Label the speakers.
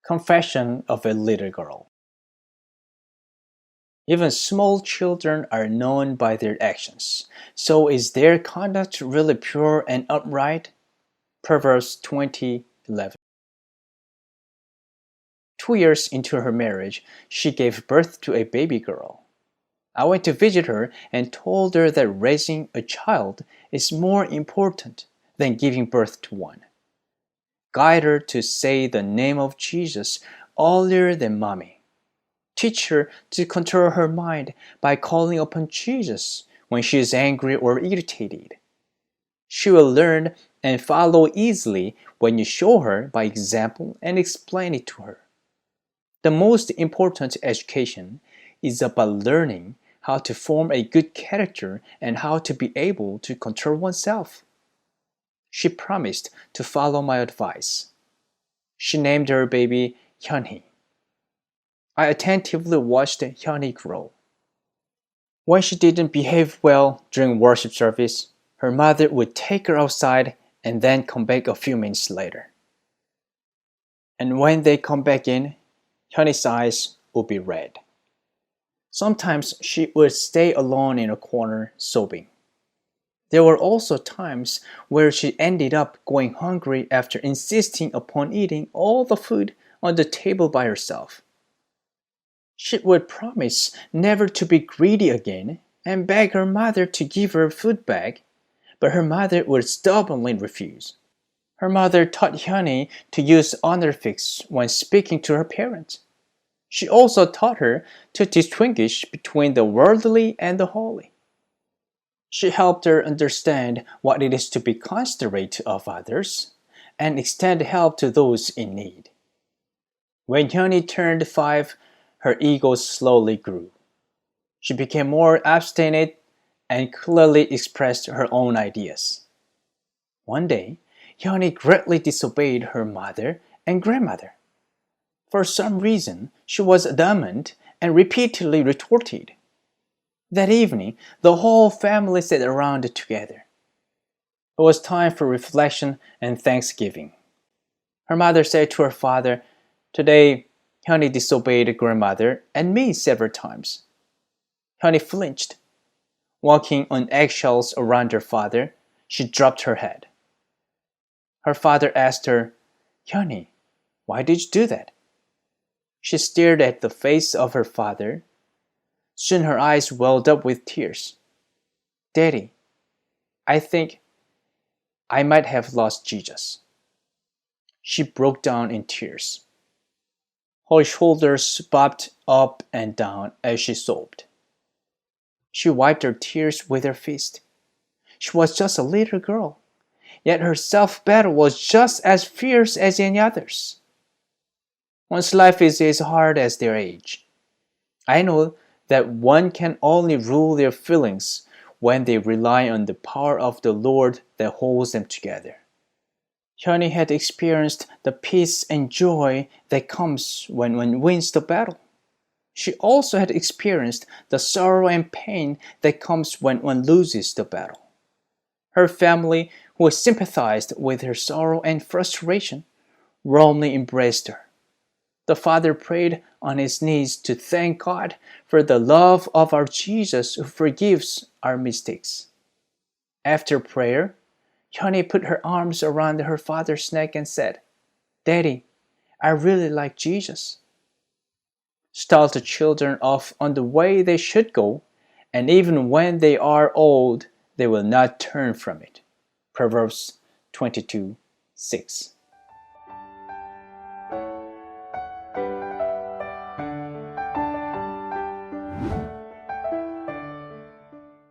Speaker 1: Confession of a Little Girl. Even small children are known by their actions. So is their conduct really pure and upright? Proverbs 20:11. 2 years into her marriage, she gave birth to a baby girl. I went to visit her and told her that raising a child is more important than giving birth to one. Guide her to say the name of Jesus earlier than mommy. Teach her to control her mind by calling upon Jesus when she is angry or irritated. She will learn and follow easily when you show her by example and explain it to her. The most important education is about learning how to form a good character and how to be able to control oneself. She promised to follow my advice. She named her baby Hyunhee. I attentively watched Hyunhee grow. When she didn't behave well during worship service, her mother would take her outside and then come back a few minutes later. And when they come back in, Hyunhee's eyes would be red. Sometimes she would stay alone in a corner sobbing. There were also times where she ended up going hungry after insisting upon eating all the food on the table by herself. She would promise never to be greedy again and beg her mother to give her food back, but her mother would stubbornly refuse. Her mother taught Hyunhee to use honorifics when speaking to her parents. She also taught her to distinguish between the worldly and the holy. She helped her understand what it is to be considerate of others and extend help to those in need. When Hyunhee turned 5, her ego slowly grew. She became more obstinate and clearly expressed her own ideas. One day, Hyunhee greatly disobeyed her mother and grandmother. For some reason, she was adamant and repeatedly retorted. That evening, the whole family sat around together. It was time for reflection and thanksgiving. Her mother said to her father, "Today, Hyunhee disobeyed grandmother and me several times." Hyunhee flinched. Walking on eggshells around her father, she dropped her head. Her father asked her, "Hyunhee, why did you do that?" She stared at the face of her father. Soon her eyes welled up with tears. "Daddy, I think I might have lost Jesus." She broke down in tears. Her shoulders bobbed up and down as she sobbed. She wiped her tears with her fist. She was just a little girl, yet her self-battle was just as fierce as any other's. One's life is as hard as their age. I know that one can only rule their feelings when they rely on the power of the Lord that holds them together. Hyunhee had experienced the peace and joy that comes when one wins the battle. She also had experienced the sorrow and pain that comes when one loses the battle. Her family, who sympathized with her sorrow and frustration, warmly embraced her. The father prayed on his knees to thank God for the love of our Jesus who forgives our mistakes. After prayer, Hyunhee put her arms around her father's neck and said, "Daddy, I really like Jesus." Start the children off on the way they should go, and even when they are old, they will not turn from it. Proverbs 22:6.